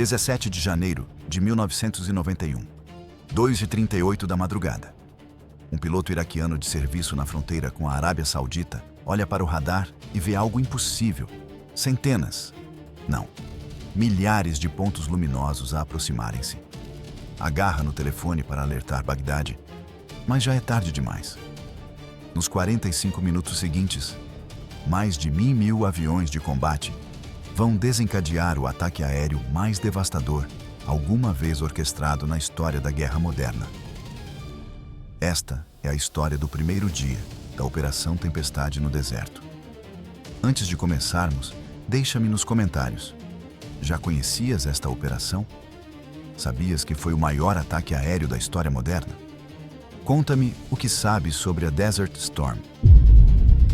17 de janeiro de 1991, 2h38 da madrugada. Um piloto iraquiano de serviço na fronteira com a Arábia Saudita olha para o radar e vê algo impossível. Centenas, não, milhares de pontos luminosos a aproximarem-se. Agarra no telefone para alertar Bagdade, mas já é tarde demais. Nos 45 minutos seguintes, mais de 1.000 aviões de combate vão desencadear o ataque aéreo mais devastador alguma vez orquestrado na história da guerra moderna. Esta é a história do primeiro dia da Operação Tempestade no deserto. Antes de começarmos, deixa-me nos comentários. Já conhecias esta operação? Sabias que foi o maior ataque aéreo da história moderna? Conta-me o que sabes sobre a Desert Storm.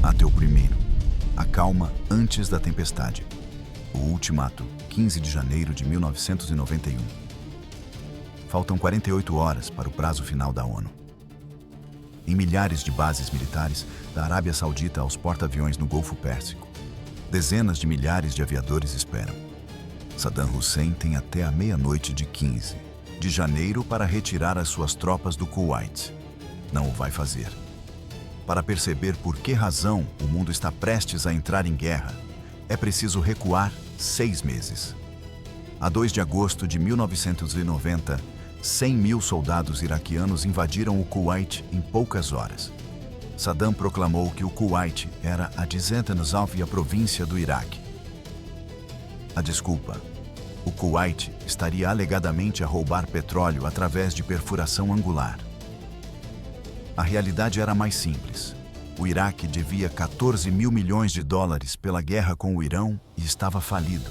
Até o primeiro. A calma antes da tempestade. O ultimato, 15 de janeiro de 1991. Faltam 48 horas para o prazo final da ONU. Em milhares de bases militares, da Arábia Saudita aos porta-aviões no Golfo Pérsico, dezenas de milhares de aviadores esperam. Saddam Hussein tem até a meia-noite de 15 de janeiro para retirar as suas tropas do Kuwait. Não o vai fazer. Para perceber por que razão o mundo está prestes a entrar em guerra, é preciso recuar 6 meses. A 2 de agosto de 1990, 100.000 soldados iraquianos invadiram o Kuwait em poucas horas. Saddam proclamou que o Kuwait era a Dezentanzávia província do Iraque. A desculpa: o Kuwait estaria alegadamente a roubar petróleo através de perfuração angular. A realidade era mais simples. O Iraque devia 14 mil milhões de dólares pela guerra com o Irão e estava falido.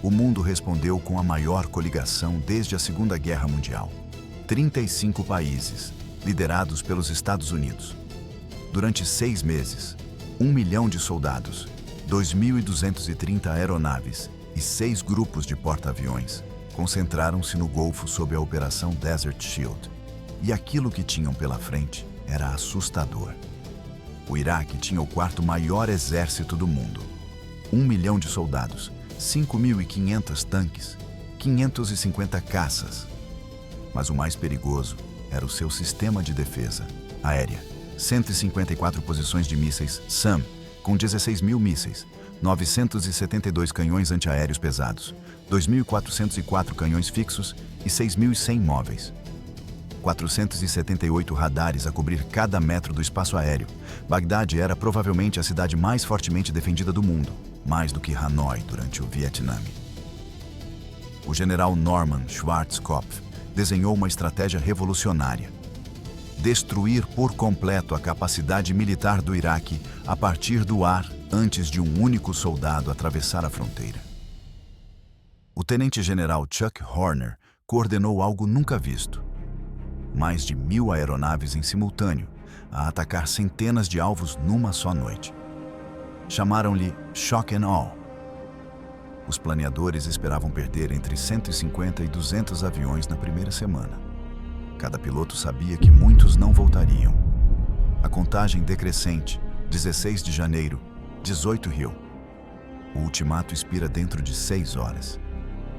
O mundo respondeu com a maior coligação desde a Segunda Guerra Mundial. 35 países, liderados pelos Estados Unidos. Durante 6 meses, 1 milhão de soldados, 2.230 aeronaves e 6 grupos de porta-aviões concentraram-se no Golfo sob a Operação Desert Shield. E aquilo que tinham pela frente era assustador. O Iraque tinha o 4º maior exército do mundo. 1 milhão de soldados, 5.500 tanques, 550 caças. Mas o mais perigoso era o seu sistema de defesa aérea. 154 posições de mísseis SAM, com 16 mil mísseis, 972 canhões antiaéreos pesados, 2.404 canhões fixos e 6.100 móveis. 478 radares a cobrir cada metro do espaço aéreo. Bagdade era provavelmente a cidade mais fortemente defendida do mundo, mais do que Hanoi durante o Vietnã. O general Norman Schwarzkopf desenhou uma estratégia revolucionária: destruir por completo a capacidade militar do Iraque a partir do ar antes de um único soldado atravessar a fronteira. O tenente-general Chuck Horner coordenou algo nunca visto. Mais de 1.000 aeronaves em simultâneo a atacar centenas de alvos numa só noite. Chamaram-lhe Shock and Awe. Os planeadores esperavam perder entre 150 e 200 aviões na primeira semana. Cada piloto sabia que muitos não voltariam. A contagem decrescente, 16 de janeiro, 18 Rio. O ultimato expira dentro de 6 horas.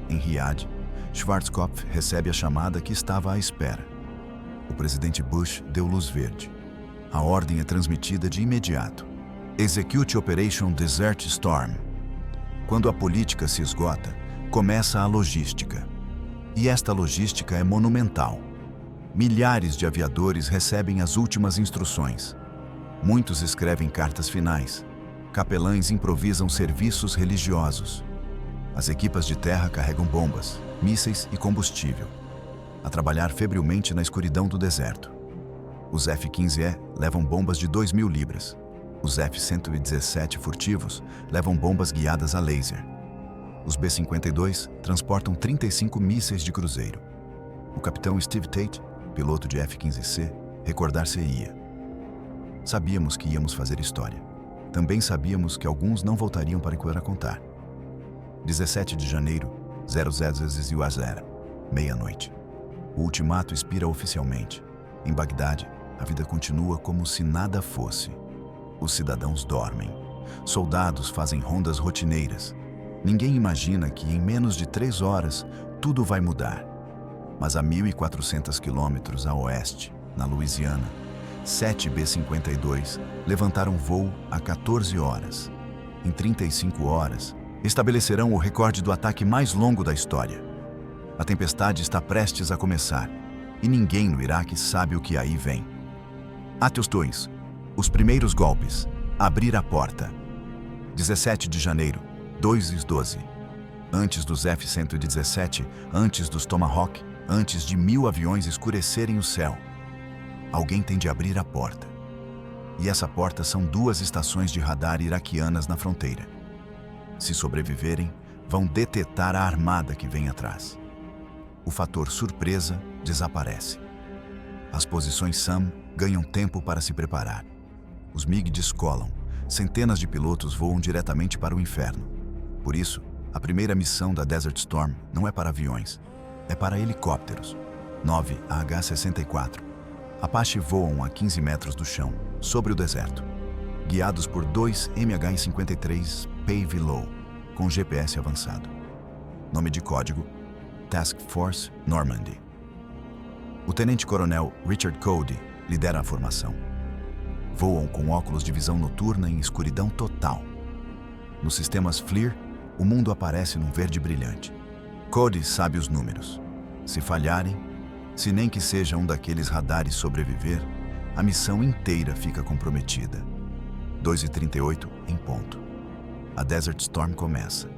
Em Riad, Schwarzkopf recebe a chamada que estava à espera. O presidente Bush deu luz verde. A ordem é transmitida de imediato. Execute Operation Desert Storm. Quando a política se esgota, começa a logística. E esta logística é monumental. Milhares de aviadores recebem as últimas instruções. Muitos escrevem cartas finais. Capelães improvisam serviços religiosos. As equipas de terra carregam bombas, mísseis e combustível, a trabalhar febrilmente na escuridão do deserto. Os F-15E levam bombas de 2.000 libras. Os F-117 furtivos levam bombas guiadas a laser. Os B-52 transportam 35 mísseis de cruzeiro. O capitão Steve Tate, piloto de F-15C, recordar-se-ia: sabíamos que íamos fazer história. Também sabíamos que alguns não voltariam para contar. 17 de janeiro, 0000, meia-noite. O ultimato expira oficialmente. Em Bagdade, a vida continua como se nada fosse. Os cidadãos dormem. Soldados fazem rondas rotineiras. Ninguém imagina que em menos de 3 horas tudo vai mudar. Mas a 1.400 quilômetros a oeste, na Louisiana, 7 B-52 levantaram voo a 14 horas. Em 35 horas, estabelecerão o recorde do ataque mais longo da história. A tempestade está prestes a começar e ninguém no Iraque sabe o que aí vem. Atos 2. Os primeiros golpes. Abrir a porta. 17 de janeiro, 2:12. Antes dos F-117, antes dos Tomahawk, antes de 1.000 aviões escurecerem o céu, alguém tem de abrir a porta. E essa porta são 2 estações de radar iraquianas na fronteira. Se sobreviverem, vão detetar a armada que vem atrás. O fator surpresa desaparece. As posições SAM ganham tempo para se preparar. Os MiG descolam. Centenas de pilotos voam diretamente para o inferno. Por isso, a primeira missão da Desert Storm não é para aviões, é para helicópteros. 9 AH-64. Apache voam a 15 metros do chão, sobre o deserto, guiados por 2 MH-53 Pave Low, com GPS avançado. Nome de código: Task Force Normandy. O tenente-coronel Richard Cody lidera a formação. Voam com óculos de visão noturna em escuridão total. Nos sistemas FLIR, o mundo aparece num verde brilhante. Cody sabe os números. Se falharem, se nem que seja um daqueles radares sobreviver, a missão inteira fica comprometida. 2:38 em ponto. A Desert Storm começa.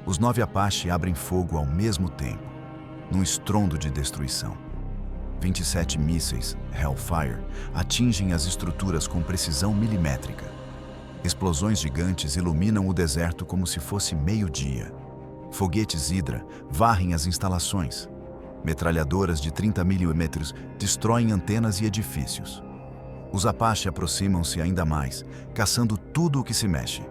Os 9 Apache abrem fogo ao mesmo tempo, num estrondo de destruição. 27 mísseis Hellfire atingem as estruturas com precisão milimétrica. Explosões gigantes iluminam o deserto como se fosse meio-dia. Foguetes Hydra varrem as instalações. Metralhadoras de 30 milímetros destroem antenas e edifícios. Os Apache aproximam-se ainda mais, caçando tudo o que se mexe.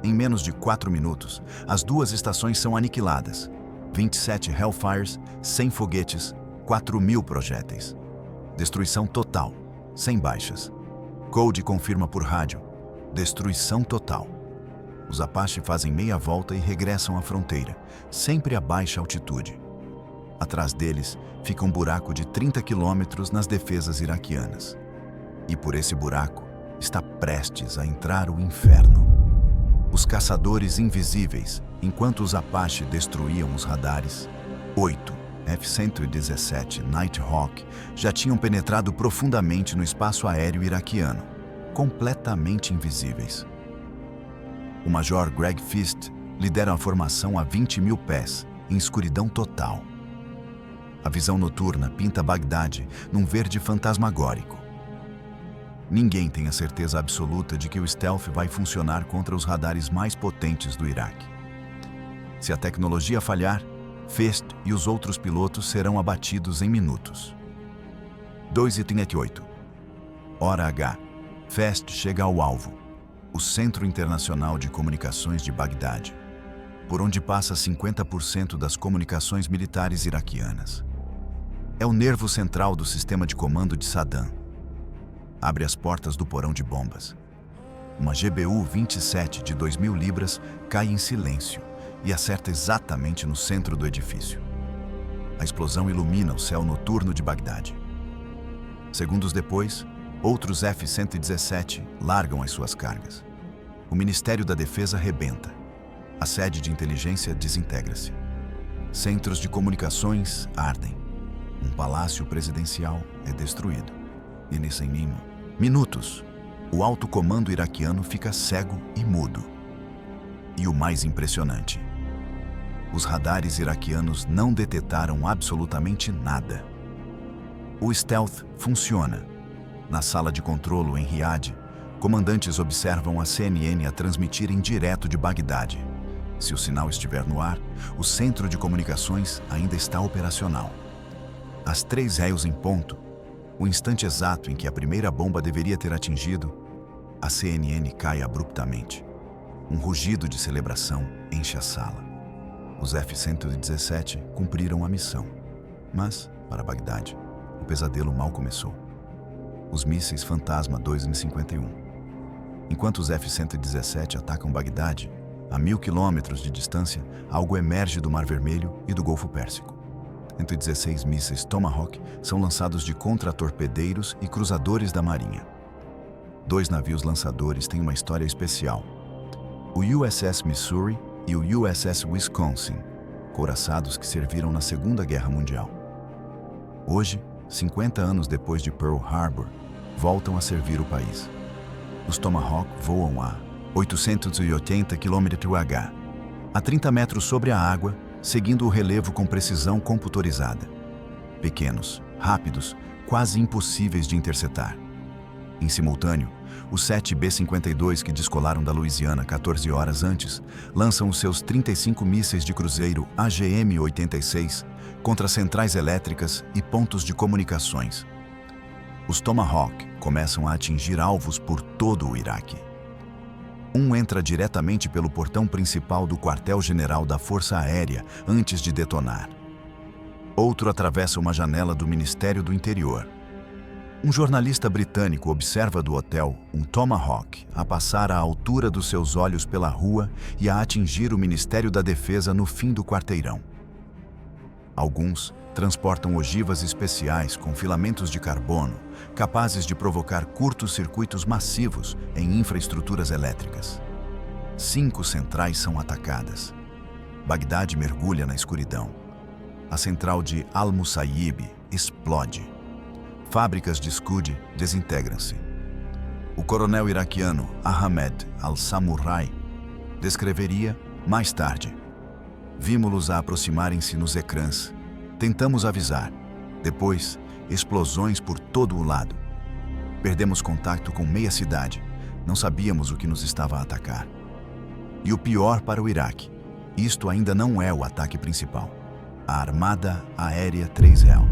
Em menos de 4 minutos, as 2 estações são aniquiladas. 27 Hellfires, 100 foguetes, 4.000 projéteis. Destruição total, sem baixas. Cody confirma por rádio: destruição total. Os Apache fazem meia volta e regressam à fronteira, sempre a baixa altitude. Atrás deles fica um buraco de 30 quilômetros nas defesas iraquianas. E por esse buraco está prestes a entrar o inferno. Os caçadores invisíveis, enquanto os Apache destruíam os radares, 8 F-117 Nighthawk já tinham penetrado profundamente no espaço aéreo iraquiano, completamente invisíveis. O Major Greg Fist lidera a formação a 20.000 pés, em escuridão total. A visão noturna pinta Bagdade num verde fantasmagórico. Ninguém tem a certeza absoluta de que o stealth vai funcionar contra os radares mais potentes do Iraque. Se a tecnologia falhar, Fist e os outros pilotos serão abatidos em minutos. 2:38. Hora H. Fist chega ao alvo, o Centro Internacional de Comunicações de Bagdade, por onde passa 50% das comunicações militares iraquianas. É o nervo central do sistema de comando de Saddam. Abre as portas do porão de bombas. Uma GBU-27 de 2.000 libras cai em silêncio e acerta exatamente no centro do edifício. A explosão ilumina o céu noturno de Bagdade. Segundos depois, outros F-117 largam as suas cargas. O Ministério da Defesa rebenta. A sede de inteligência desintegra-se. Centros de comunicações ardem. Um palácio presidencial é destruído. E nesse minutos, o alto comando iraquiano fica cego e mudo. E o mais impressionante: os radares iraquianos não detetaram absolutamente nada. O stealth funciona. Na sala de controlo em Riad, comandantes observam a CNN a transmitir em direto de Bagdade. Se o sinal estiver no ar, o centro de comunicações ainda está operacional. Às 3h em ponto, o instante exato em que a primeira bomba deveria ter atingido, a CNN cai abruptamente. Um rugido de celebração enche a sala. Os F-117 cumpriram a missão. Mas, para Bagdade, o pesadelo mal começou. Os mísseis Fantasma 2M51. Enquanto os F-117 atacam Bagdade, A 1.000 quilômetros de distância, algo emerge do Mar Vermelho e do Golfo Pérsico. 116 mísseis Tomahawk são lançados de contra-torpedeiros e cruzadores da Marinha. 2 navios lançadores têm uma história especial. O USS Missouri e o USS Wisconsin, couraçados que serviram na Segunda Guerra Mundial. Hoje, 50 anos depois de Pearl Harbor, voltam a servir o país. Os Tomahawk voam a 880 km/h, a 30 metros sobre a água, seguindo o relevo com precisão computorizada. Pequenos, rápidos, quase impossíveis de interceptar. Em simultâneo, os 7 B-52 que descolaram da Louisiana 14 horas antes lançam os seus 35 mísseis de cruzeiro AGM-86 contra centrais elétricas e pontos de comunicações. Os Tomahawk começam a atingir alvos por todo o Iraque. Um entra diretamente pelo portão principal do quartel-general da Força Aérea antes de detonar. Outro atravessa uma janela do Ministério do Interior. Um jornalista britânico observa do hotel um Tomahawk a passar à altura dos seus olhos pela rua e a atingir o Ministério da Defesa no fim do quarteirão. Alguns transportam ogivas especiais com filamentos de carbono, capazes de provocar curtos-circuitos massivos em infraestruturas elétricas. 5 centrais são atacadas. Bagdade mergulha na escuridão. A central de Al-Musayyib explode. Fábricas de Scud desintegram-se. O coronel iraquiano Ahmed al-Samurai descreveria mais tarde: vimos-los a aproximarem-se nos ecrãs. Tentamos avisar. Depois, explosões por todo o lado. Perdemos contato com meia cidade. Não sabíamos o que nos estava a atacar. E o pior para o Iraque: isto ainda não é o ataque principal. A Armada Aérea 3 Real.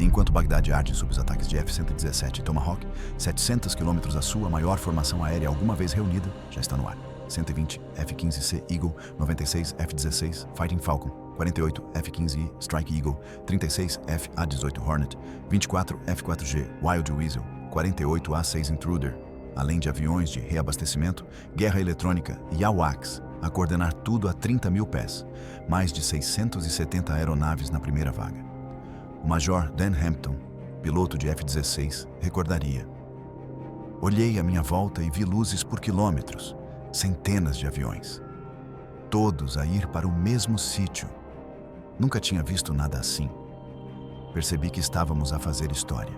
Enquanto Bagdade arde sob os ataques de F-117 Tomahawk, 700 quilômetros a sua maior formação aérea alguma vez reunida já está no ar. 120 F-15C Eagle, 96 F-16 Fighting Falcon, 48 F-15E Strike Eagle, 36 F-A-18 Hornet, 24 F-4G Wild Weasel, 48 A-6 Intruder, além de aviões de reabastecimento, guerra eletrônica e AWACS, a coordenar tudo a 30 mil pés, mais de 670 aeronaves na primeira vaga. O Major Dan Hampton, piloto de F-16, recordaria: olhei à minha volta e vi luzes por quilômetros, centenas de aviões. Todos a ir para o mesmo sítio. Nunca tinha visto nada assim. Percebi que estávamos a fazer história.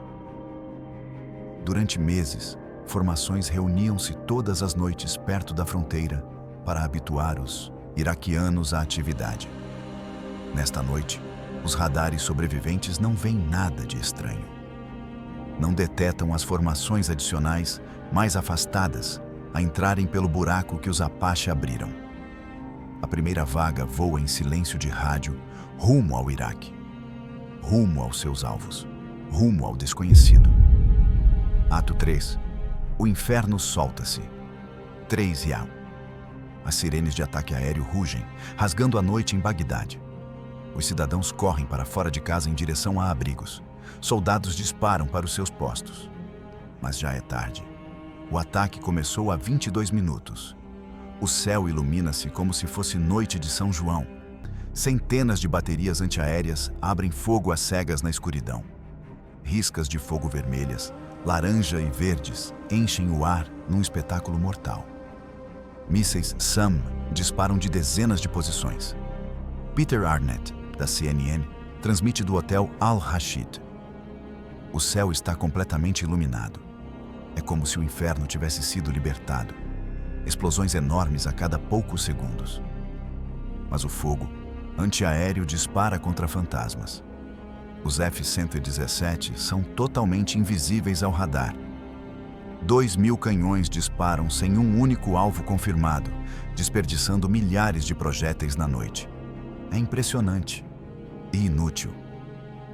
Durante meses, formações reuniam-se todas as noites perto da fronteira para habituar os iraquianos à atividade. Nesta noite, os radares sobreviventes não veem nada de estranho. Não detetam as formações adicionais mais afastadas a entrarem pelo buraco que os Apache abriram. A primeira vaga voa em silêncio de rádio rumo ao Iraque, rumo aos seus alvos, rumo ao desconhecido. Ato 3. O inferno solta-se. 3 Real. As sirenes de ataque aéreo rugem, rasgando a noite em Bagdade. Os cidadãos correm para fora de casa em direção a abrigos. Soldados disparam para os seus postos. Mas já é tarde. O ataque começou há 22 minutos. O céu ilumina-se como se fosse noite de São João. Centenas de baterias antiaéreas abrem fogo às cegas na escuridão. Riscas de fogo vermelhas, laranja e verdes enchem o ar num espetáculo mortal. Mísseis SAM disparam de dezenas de posições. Peter Arnett, da CNN, transmite do hotel Al-Rashid. O céu está completamente iluminado. É como se o inferno tivesse sido libertado. Explosões enormes a cada poucos segundos. Mas o fogo antiaéreo dispara contra fantasmas. Os F-117 são totalmente invisíveis ao radar. 2.000 canhões disparam sem um único alvo confirmado, desperdiçando milhares de projéteis na noite. É impressionante e inútil.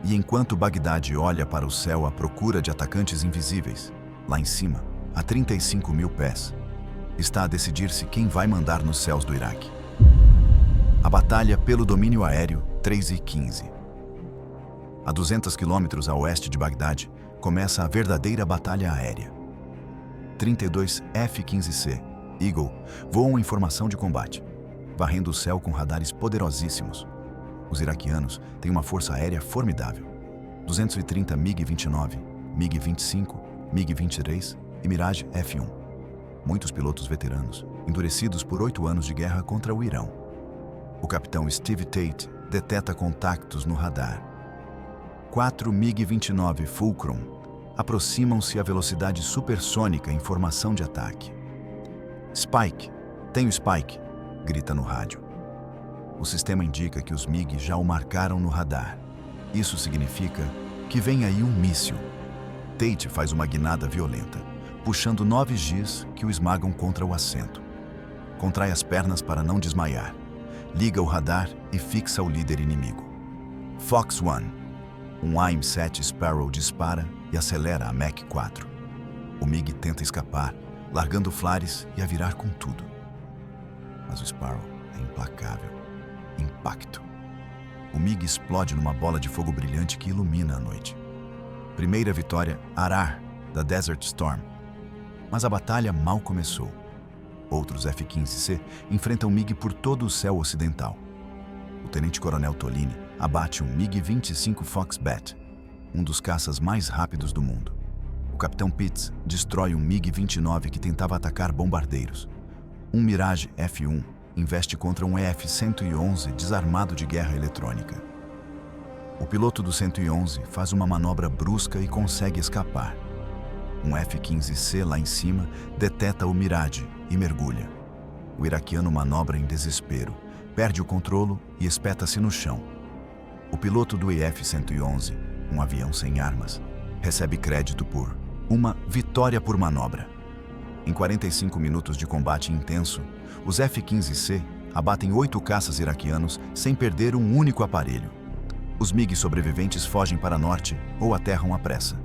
E enquanto Bagdade olha para o céu à procura de atacantes invisíveis, lá em cima, a 35 mil pés, está a decidir-se quem vai mandar nos céus do Iraque. A batalha pelo domínio aéreo 3:15. A 200 quilômetros a oeste de Bagdade, começa a verdadeira batalha aérea. 32 F-15C Eagle voam em formação de combate, varrendo o céu com radares poderosíssimos. Os iraquianos têm uma força aérea formidável. 230 MiG-29, MiG-25, MiG-23 e Mirage F-1. Muitos pilotos veteranos, endurecidos por 8 anos de guerra contra o Irão. O capitão Steve Tate deteta contactos no radar. 4 MiG-29 Fulcrum aproximam-se a velocidade supersônica em formação de ataque. Spike, tenho Spike, grita no rádio. O sistema indica que os MiG já o marcaram no radar. Isso significa que vem aí um míssil. Tate faz uma guinada violenta, puxando 9 Gs que o esmagam contra o assento. Contrai as pernas para não desmaiar. Liga o radar e fixa o líder inimigo. Fox One. Um AIM-7 Sparrow dispara e acelera a Mach 4. O MiG tenta escapar, largando flares e a virar com tudo. Mas o Sparrow é implacável. Impacto. O MiG explode numa bola de fogo brilhante que ilumina a noite. Primeira vitória, Arar, da Desert Storm. Mas a batalha mal começou. Outros F-15C enfrentam MiG por todo o céu ocidental. O tenente-coronel Tolini abate um MiG-25 Foxbat, um dos caças mais rápidos do mundo. O capitão Pitts destrói um MiG-29 que tentava atacar bombardeiros. Um Mirage F-1 investe contra um EF-111 desarmado de guerra eletrônica. O piloto do 111 faz uma manobra brusca e consegue escapar. Um F-15C lá em cima deteta o Mirage e mergulha. O iraquiano manobra em desespero, perde o controlo e espeta-se no chão. O piloto do EF-111, um avião sem armas, recebe crédito por uma vitória por manobra. Em 45 minutos de combate intenso, os F-15C abatem 8 caças iraquianos sem perder um único aparelho. Os MiG sobreviventes fogem para norte ou aterram à pressa.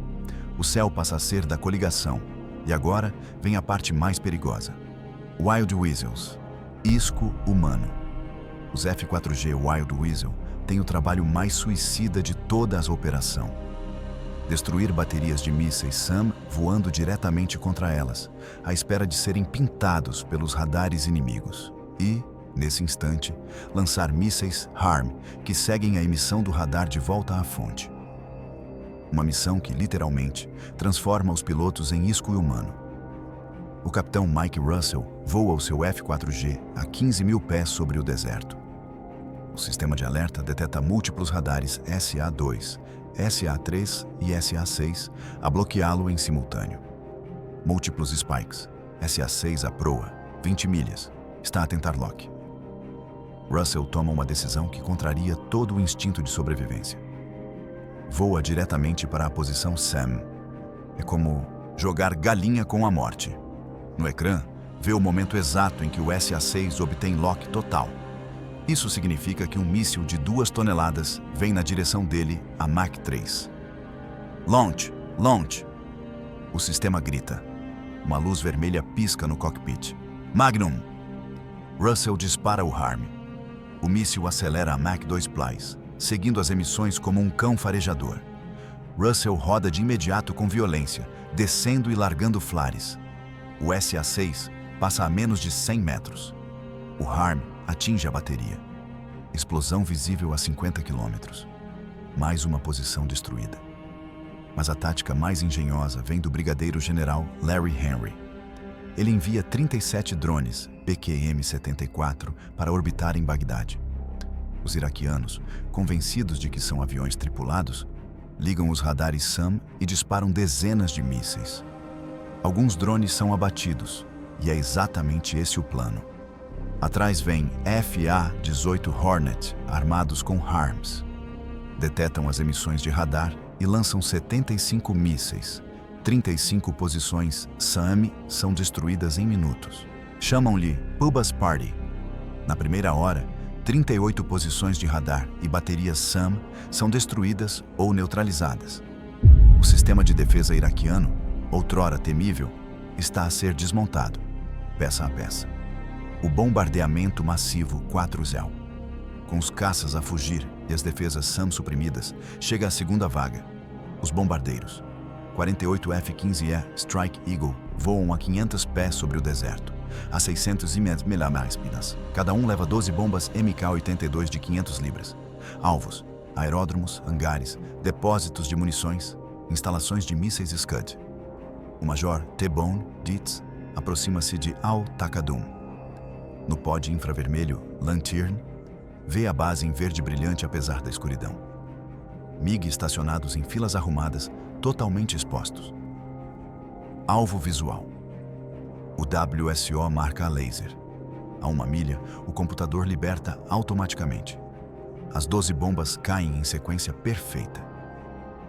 O céu passa a ser da coligação, e agora vem a parte mais perigosa. Wild Weasels, isco humano. Os F-4G Wild Weasel têm o trabalho mais suicida de toda a operação. Destruir baterias de mísseis SAM voando diretamente contra elas, à espera de serem pintados pelos radares inimigos. E, nesse instante, lançar mísseis HARM que seguem a emissão do radar de volta à fonte. Uma missão que, literalmente, transforma os pilotos em isco humano. O capitão Mike Russell voa o seu F-4G a 15 mil pés sobre o deserto. O sistema de alerta deteta múltiplos radares SA-2, SA-3 e SA-6 a bloqueá-lo em simultâneo. Múltiplos spikes, SA-6 à proa, 20 milhas, está a tentar lock. Russell toma uma decisão que contraria todo o instinto de sobrevivência. Voa diretamente para a posição SAM. É como jogar galinha com a morte. No ecrã, vê o momento exato em que o SA-6 obtém lock total. Isso significa que um míssil de 2 toneladas vem na direção dele a Mach 3. Launch! Launch! O sistema grita. Uma luz vermelha pisca no cockpit. Magnum! Russell dispara o HARM. O míssil acelera a Mach 2 Plies, seguindo as emissões como um cão farejador. Russell roda de imediato com violência, descendo e largando flares. O SA-6 passa a menos de 100 metros. O HARM atinge a bateria. Explosão visível a 50 quilômetros. Mais uma posição destruída. Mas a tática mais engenhosa vem do brigadeiro-general Larry Henry. Ele envia 37 drones PQM-74 para orbitar em Bagdade. Os iraquianos, convencidos de que são aviões tripulados, ligam os radares SAM e disparam dezenas de mísseis. Alguns drones são abatidos, e é exatamente esse o plano. Atrás vem FA-18 Hornet, armados com HARMs. Detetam as emissões de radar e lançam 75 mísseis. 35 posições SAM são destruídas em minutos. Chamam-lhe Puba's Party. Na primeira hora, 38 posições de radar e baterias SAM são destruídas ou neutralizadas. O sistema de defesa iraquiano, outrora temível, está a ser desmontado, peça a peça. O bombardeamento massivo 4-0. Com os caças a fugir e as defesas SAM suprimidas, chega a segunda vaga. Os bombardeiros. 48 F-15E Strike Eagle voam a 500 pés sobre o deserto. a 600 milhas. Cada um leva 12 bombas MK-82 de 500 libras. Alvos: aeródromos, hangares, depósitos de munições, instalações de mísseis Scud. O Major T-Bone Dietz aproxima-se de Al-Taqadum. No pod infravermelho, Lantern vê a base em verde brilhante apesar da escuridão. MiG estacionados em filas arrumadas, totalmente expostos. Alvo visual. O WSO marca a laser. A 1 milha, o computador liberta automaticamente. As 12 bombas caem em sequência perfeita.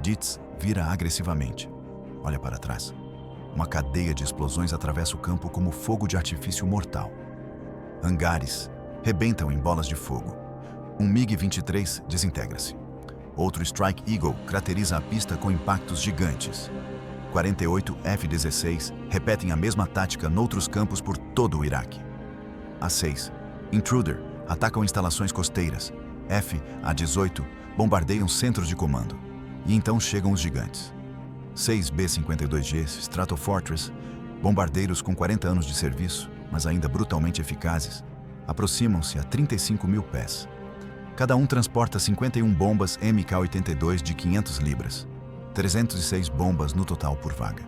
Dietz vira agressivamente. Olha para trás. Uma cadeia de explosões atravessa o campo como fogo de artifício mortal. Hangares rebentam em bolas de fogo. Um MiG-23 desintegra-se. Outro Strike Eagle crateriza a pista com impactos gigantes. 48 F-16 repetem a mesma tática noutros campos por todo o Iraque. A-6, Intruder, atacam instalações costeiras. F-A-18 bombardeiam centros de comando. E então chegam os gigantes. 6 B-52Gs Stratofortress, bombardeiros com 40 anos de serviço, mas ainda brutalmente eficazes, aproximam-se a 35 mil pés. Cada um transporta 51 bombas MK-82 de 500 libras. 306 bombas no total por vaga.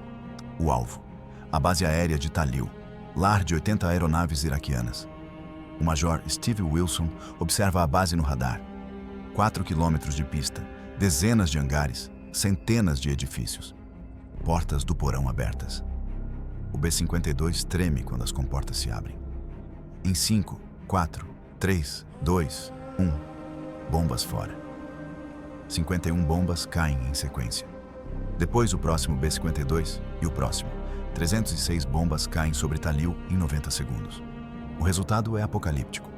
O alvo: a base aérea de Talil, lar de 80 aeronaves iraquianas. O Major Steve Wilson observa a base no radar. 4 quilômetros de pista, dezenas de hangares, centenas de edifícios. Portas do porão abertas. O B-52 treme quando as comportas se abrem. Em 5, 4, 3, 2, 1, bombas fora. 51 bombas caem em sequência. Depois o próximo B-52 e o próximo. 306 bombas caem sobre Talil em 90 segundos. O resultado é apocalíptico.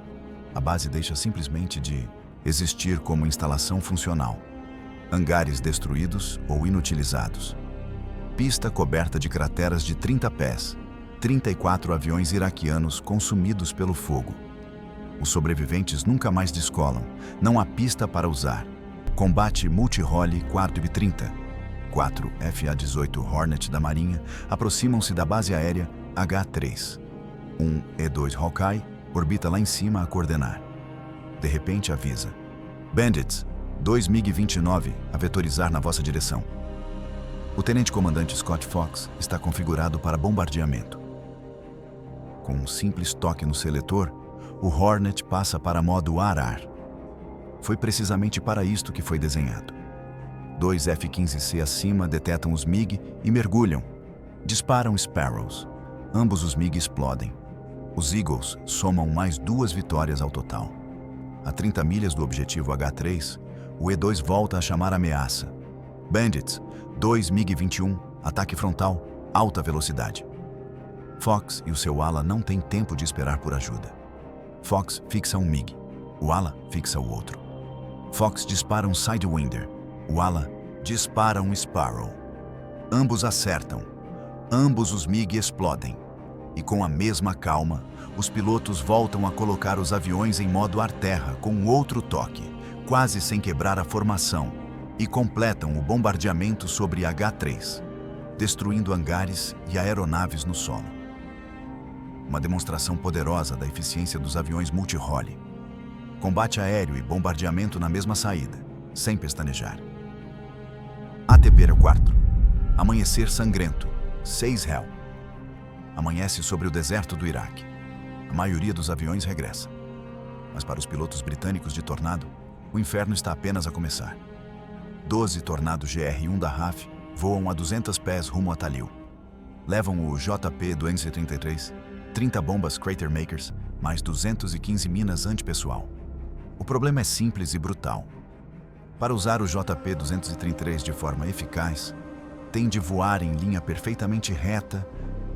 A base deixa simplesmente de existir como instalação funcional. Hangares destruídos ou inutilizados. Pista coberta de crateras de 30 pés. 34 aviões iraquianos consumidos pelo fogo. Os sobreviventes nunca mais descolam. Não há pista para usar. Combate multi-role 4B-30. 4 FA-18 Hornet da Marinha aproximam-se da base aérea H-3. Um E-2 Hawkeye orbita lá em cima a coordenar. De repente avisa: Bandits, 2 MiG-29 a vetorizar na vossa direção. O tenente-comandante Scott Fox está configurado para bombardeamento. Com um simples toque no seletor, o Hornet passa para modo ar-ar. Foi precisamente para isto que foi desenhado. 2 F-15C acima detetam os MiG e mergulham. Disparam Sparrows. Ambos os MiG explodem. Os Eagles somam mais 2 vitórias ao total. A 30 milhas do objetivo H-3, o E-2 volta a chamar ameaça. Bandits, 2 MiG-21, ataque frontal, alta velocidade. Fox e o seu ala não têm tempo de esperar por ajuda. Fox fixa um MiG. O ala fixa o outro. Fox dispara um Sidewinder. O ala dispara um Sparrow. Ambos acertam. Ambos os MiG explodem. E com a mesma calma, os pilotos voltam a colocar os aviões em modo ar-terra com outro toque, quase sem quebrar a formação, e completam o bombardeamento sobre H-3, destruindo hangares e aeronaves no solo. Uma demonstração poderosa da eficiência dos aviões multi-role. Combate aéreo e bombardeamento na mesma saída, sem pestanejar. ATP-4. Amanhecer sangrento. 6 Hell. Amanhece sobre o deserto do Iraque. A maioria dos aviões regressa. Mas para os pilotos britânicos de Tornado, o inferno está apenas a começar. 12 Tornado GR-1 da RAF voam a 200 pés rumo a Talil. Levam o JP-233, 30 bombas Crater Makers, mais 215 minas antipessoal. O problema é simples e brutal. Para usar o JP-233 de forma eficaz, tem de voar em linha perfeitamente reta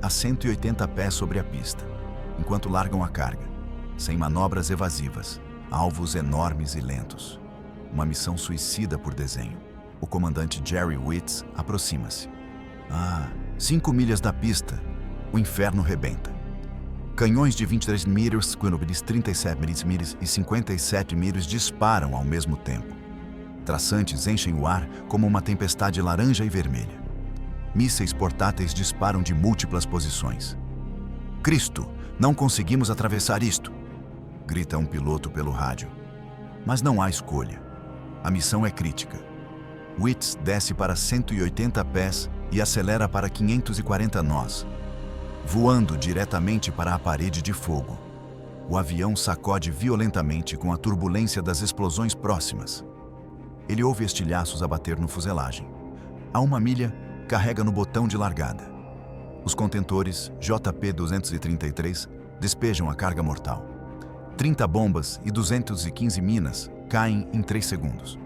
a 180 pés sobre a pista, enquanto largam a carga, sem manobras evasivas, alvos enormes e lentos. Uma missão suicida por desenho. O comandante Jerry Witts aproxima-se. 5 milhas da pista, o inferno rebenta. Canhões de 23 metros, 37 milhas e 57 milhas disparam ao mesmo tempo. Traçantes enchem o ar como uma tempestade laranja e vermelha. Mísseis portáteis disparam de múltiplas posições. Cristo! Não conseguimos atravessar isto, grita um piloto pelo rádio. Mas não há escolha. A missão é crítica. Witts desce para 180 pés e acelera para 540 nós, voando diretamente para a parede de fogo. O avião sacode violentamente com a turbulência das explosões próximas. Ele ouve estilhaços a bater no fuselagem. A 1 milha, carrega no botão de largada. Os contentores JP-233 despejam a carga mortal. 30 bombas e 215 minas caem em 3 segundos.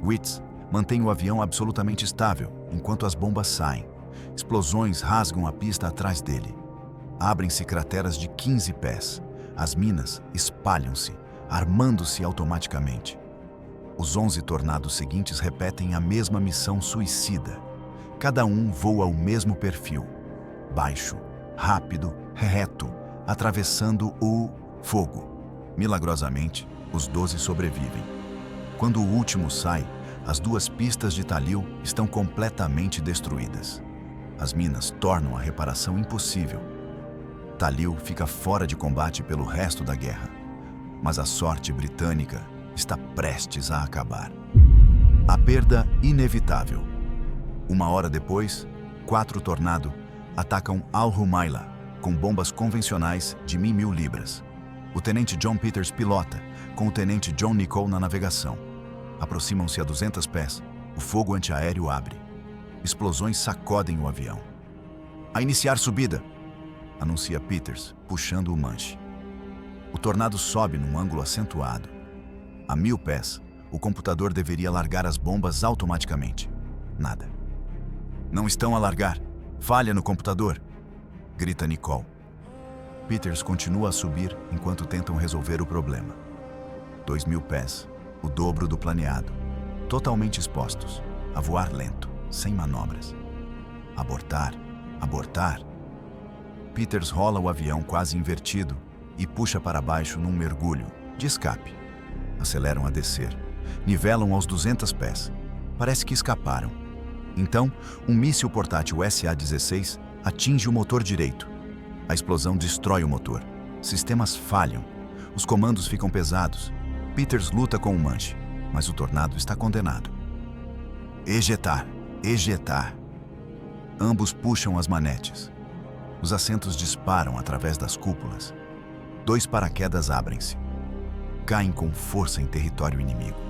Witts mantém o avião absolutamente estável enquanto as bombas saem. Explosões rasgam a pista atrás dele. Abrem-se crateras de 15 pés. As minas espalham-se, armando-se automaticamente. Os 11 tornados seguintes repetem a mesma missão suicida. Cada um voa o mesmo perfil. Baixo, rápido, reto, atravessando o fogo. Milagrosamente, os 12 sobrevivem. Quando o último sai, as 2 pistas de Talil estão completamente destruídas. As minas tornam a reparação impossível. Talil fica fora de combate pelo resto da guerra, mas a sorte britânica está prestes a acabar. A perda inevitável. 1 hora depois, 4 Tornado atacam Al-Rumaylah com bombas convencionais de 1.000 libras. O tenente John Peters pilota, com o tenente John Nicol na navegação. Aproximam-se a 200 pés. O fogo antiaéreo abre. Explosões sacodem o avião. A iniciar subida, anuncia Peters, puxando o manche. O Tornado sobe num ângulo acentuado. A 1.000 pés, o computador deveria largar as bombas automaticamente. Nada. Não estão a largar. Falha no computador, grita Nicol. Peters continua a subir enquanto tentam resolver o problema. 2.000 pés, o dobro do planeado, totalmente expostos, a voar lento, sem manobras. Abortar, abortar. Peters rola o avião quase invertido e puxa para baixo num mergulho de escape. Aceleram a descer, nivelam aos 200 pés. Parece que escaparam. Então, um míssil portátil SA-16 atinge o motor direito. A explosão destrói o motor. Sistemas falham. Os comandos ficam pesados. Peters luta com o manche, mas o Tornado está condenado. Ejetar, ejetar. Ambos puxam as manetes. Os assentos disparam através das cúpulas. 2 paraquedas abrem-se. Caem com força em território inimigo.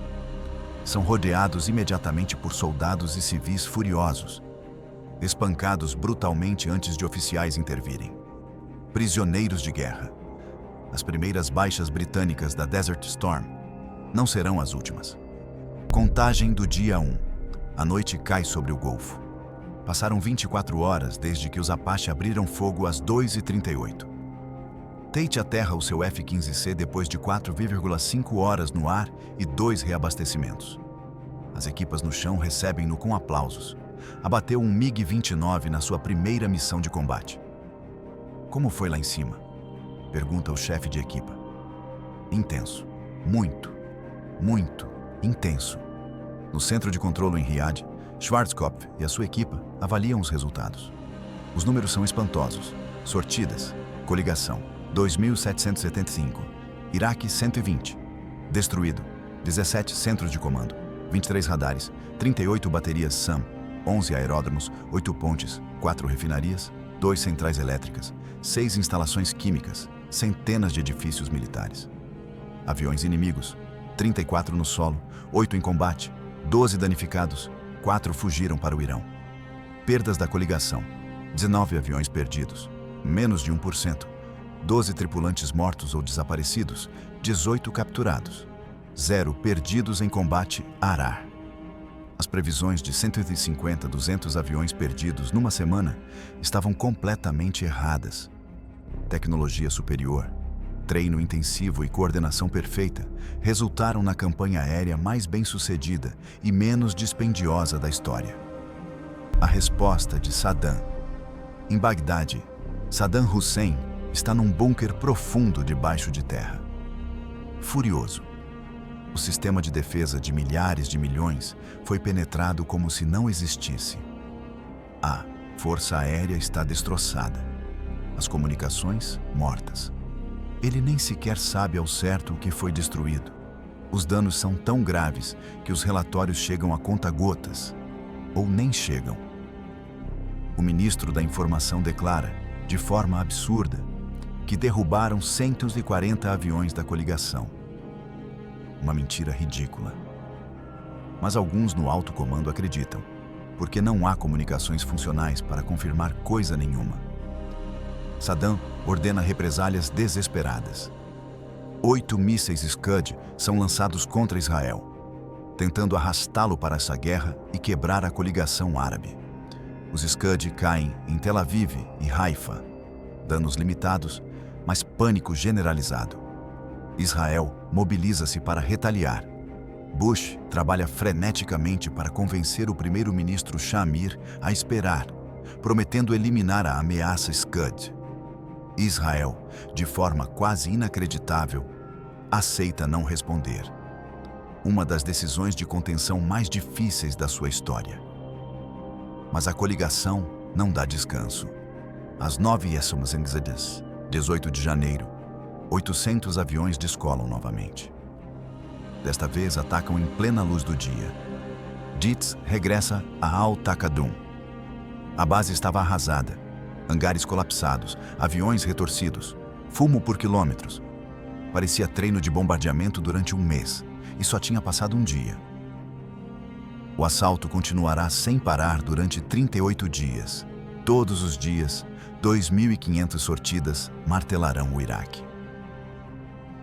São rodeados imediatamente por soldados e civis furiosos, espancados brutalmente antes de oficiais intervirem. Prisioneiros de guerra. As primeiras baixas britânicas da Desert Storm não serão as últimas. Contagem do dia 1. A noite cai sobre o Golfo. Passaram 24 horas desde que os Apache abriram fogo às 2h38. Tate aterra o seu F-15C depois de 4,5 horas no ar e 2 reabastecimentos. As equipas no chão recebem-no com aplausos. Abateu um MiG-29 na sua primeira missão de combate. Como foi lá em cima? Pergunta o chefe de equipa. Intenso. Muito, muito intenso. No centro de controle em Riad, Schwarzkopf e a sua equipa avaliam os resultados. Os números são espantosos. Sortidas. Coligação. 2.775. Iraque 120. Destruído. 17 centros de comando. 23 radares. 38 baterias SAM. 11 aeródromos. 8 pontes. 4 refinarias. 2 centrais elétricas. 6 instalações químicas. Centenas de edifícios militares. Aviões inimigos. 34 no solo. 8 em combate. 12 danificados. 4 fugiram para o Irão. Perdas da coligação. 19 aviões perdidos. Menos de 1%. 12 tripulantes mortos ou desaparecidos, 18 capturados. 0 perdidos em combate Arar. As previsões de 150 a 200 aviões perdidos numa semana estavam completamente erradas. Tecnologia superior, treino intensivo e coordenação perfeita resultaram na campanha aérea mais bem-sucedida e menos dispendiosa da história. A resposta de Saddam. Em Bagdade, Saddam Hussein está num bunker profundo debaixo de terra. Furioso. O sistema de defesa de milhares de milhões foi penetrado como se não existisse. A força aérea está destroçada. As comunicações mortas. Ele nem sequer sabe ao certo o que foi destruído. Os danos são tão graves que os relatórios chegam a conta-gotas, ou nem chegam. O ministro da Informação declara, de forma absurda, que derrubaram 140 aviões da coligação. Uma mentira ridícula. Mas alguns no alto comando acreditam, porque não há comunicações funcionais para confirmar coisa nenhuma. Saddam ordena represálias desesperadas. 8 mísseis Scud são lançados contra Israel, tentando arrastá-lo para essa guerra e quebrar a coligação árabe. Os Scud caem em Tel Aviv e Haifa. Danos limitados, mas pânico generalizado. Israel mobiliza-se para retaliar. Bush trabalha freneticamente para convencer o primeiro-ministro Shamir a esperar, prometendo eliminar a ameaça Scud. Israel, de forma quase inacreditável, aceita não responder. Uma das decisões de contenção mais difíceis da sua história. Mas a coligação não dá descanso. Às 9h, 18 de janeiro, 800 aviões descolam novamente. Desta vez atacam em plena luz do dia. Dietz regressa a Al-Taqadum. A base estava arrasada, hangares colapsados, aviões retorcidos, fumo por quilômetros. Parecia treino de bombardeamento durante um mês, e só tinha passado um dia. O assalto continuará sem parar durante 38 dias. Todos os dias, 2.500 sortidas martelarão o Iraque.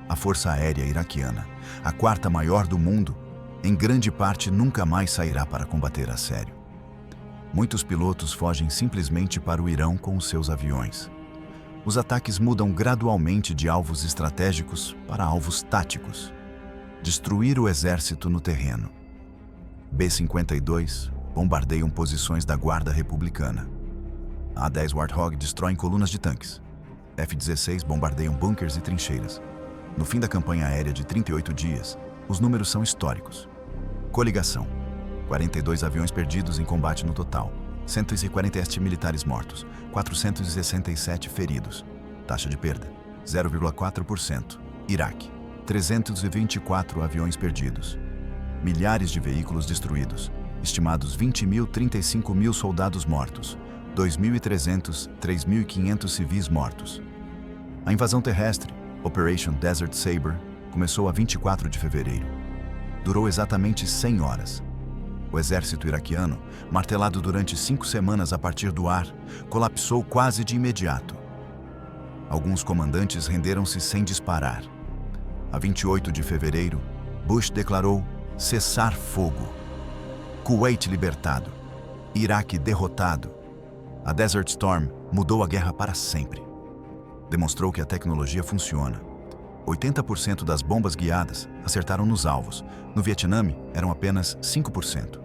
A Força Aérea Iraquiana, a quarta maior do mundo, em grande parte nunca mais sairá para combater a sério. Muitos pilotos fogem simplesmente para o Irão com os seus aviões. Os ataques mudam gradualmente de alvos estratégicos para alvos táticos. Destruir o exército no terreno. B-52 bombardeiam posições da Guarda Republicana. A-10 Warthog destroem colunas de tanques. F-16 bombardeiam bunkers e trincheiras. No fim da campanha aérea de 38 dias, os números são históricos. Coligação. 42 aviões perdidos em combate no total. 147 militares mortos. 467 feridos. Taxa de perda, 0,4%. Iraque. 324 aviões perdidos. Milhares de veículos destruídos. Estimados 20.000, 35.000 soldados mortos. 2.300, 3.500 civis mortos. A invasão terrestre, Operation Desert Saber, começou a 24 de fevereiro. Durou exatamente 100 horas. O exército iraquiano, martelado durante 5 semanas a partir do ar, colapsou quase de imediato. Alguns comandantes renderam-se sem disparar. A 28 de fevereiro, Bush declarou cessar fogo. Kuwait libertado. Iraque derrotado. A Desert Storm mudou a guerra para sempre. Demonstrou que a tecnologia funciona. 80% das bombas guiadas acertaram nos alvos. No Vietnã, eram apenas 5%.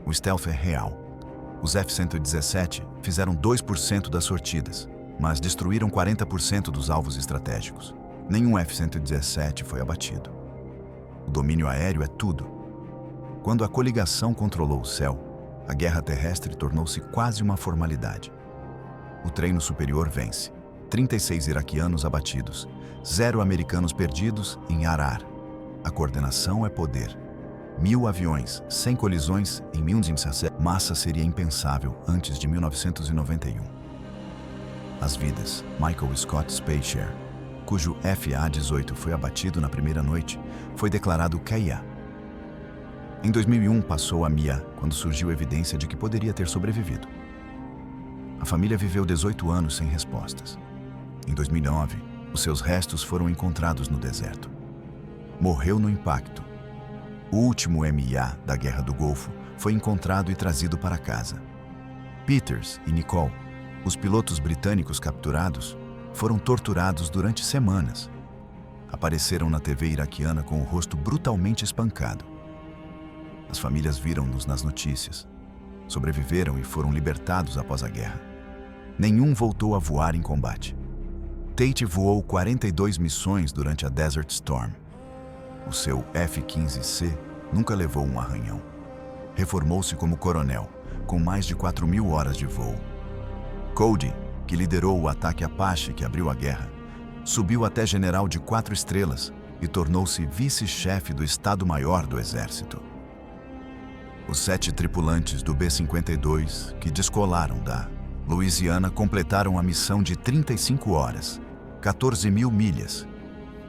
O stealth é real. Os F-117 fizeram 2% das sortidas, mas destruíram 40% dos alvos estratégicos. Nenhum F-117 foi abatido. O domínio aéreo é tudo. Quando a coligação controlou o céu, a guerra terrestre tornou-se quase uma formalidade. O treino superior vence. 36 iraquianos abatidos, 0 americanos perdidos em Arar. A coordenação é poder. 1.000 aviões, sem colisões em 1917. Massa seria impensável antes de 1991. As vidas. Michael Scott Speicher, cujo FA-18 foi abatido na primeira noite, foi declarado KIA. Em 2001 passou a MIA quando surgiu evidência de que poderia ter sobrevivido. A família viveu 18 anos sem respostas. Em 2009, os seus restos foram encontrados no deserto. Morreu no impacto. O último MIA da Guerra do Golfo foi encontrado e trazido para casa. Peters e Nicole, os pilotos britânicos capturados, foram torturados durante semanas. Apareceram na TV iraquiana com o rosto brutalmente espancado. As famílias viram-nos nas notícias. Sobreviveram e foram libertados após a guerra. Nenhum voltou a voar em combate. Tate voou 42 missões durante a Desert Storm. O seu F-15C nunca levou um arranhão. Reformou-se como coronel, com mais de 4.000 horas de voo. Cody, que liderou o ataque Apache que abriu a guerra, subiu até general de 4 estrelas e tornou-se vice-chefe do Estado-Maior do Exército. Os 7 tripulantes do B-52 que descolaram da Louisiana completaram a missão de 35 horas, 14.000 milhas,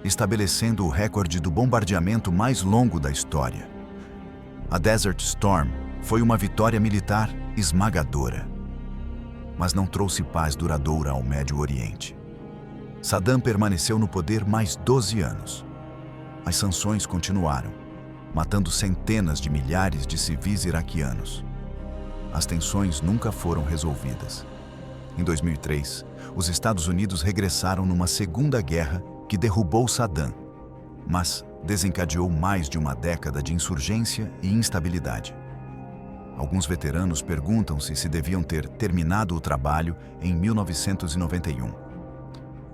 estabelecendo o recorde do bombardeamento mais longo da história. A Desert Storm foi uma vitória militar esmagadora, mas não trouxe paz duradoura ao Médio Oriente. Saddam permaneceu no poder mais 12 anos. As sanções continuaram, matando centenas de milhares de civis iraquianos. As tensões nunca foram resolvidas. Em 2003, os Estados Unidos regressaram numa segunda guerra que derrubou Saddam, mas desencadeou mais de uma década de insurgência e instabilidade. Alguns veteranos perguntam-se se deviam ter terminado o trabalho em 1991.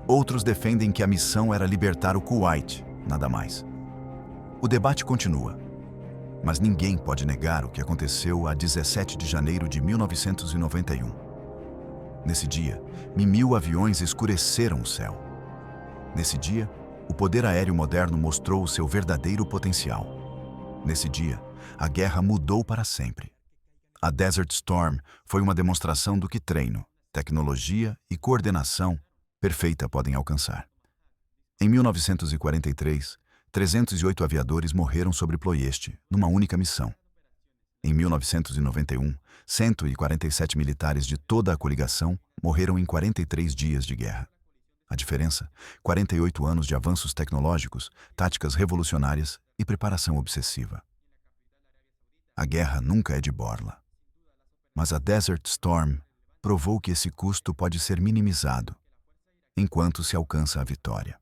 Outros defendem que a missão era libertar o Kuwait, nada mais. O debate continua, mas ninguém pode negar o que aconteceu a 17 de janeiro de 1991. Nesse dia, 1.000 aviões escureceram o céu. Nesse dia, o poder aéreo moderno mostrou o seu verdadeiro potencial. Nesse dia, a guerra mudou para sempre. A Desert Storm foi uma demonstração do que treino, tecnologia e coordenação perfeita podem alcançar. Em 1943, 308 aviadores morreram sobre Ploiesti, numa única missão. Em 1991, 147 militares de toda a coligação morreram em 43 dias de guerra. A diferença? 48 anos de avanços tecnológicos, táticas revolucionárias e preparação obsessiva. A guerra nunca é de borla. Mas a Desert Storm provou que esse custo pode ser minimizado, enquanto se alcança a vitória.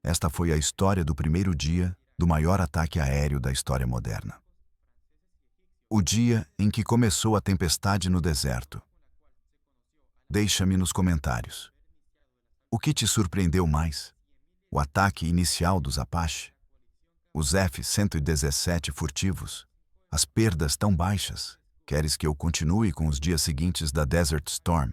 Esta foi a história do primeiro dia do maior ataque aéreo da história moderna. O dia em que começou a tempestade no deserto. Deixa-me nos comentários. O que te surpreendeu mais? O ataque inicial dos Apache? Os F-117 furtivos? As perdas tão baixas? Queres que eu continue com os dias seguintes da Desert Storm?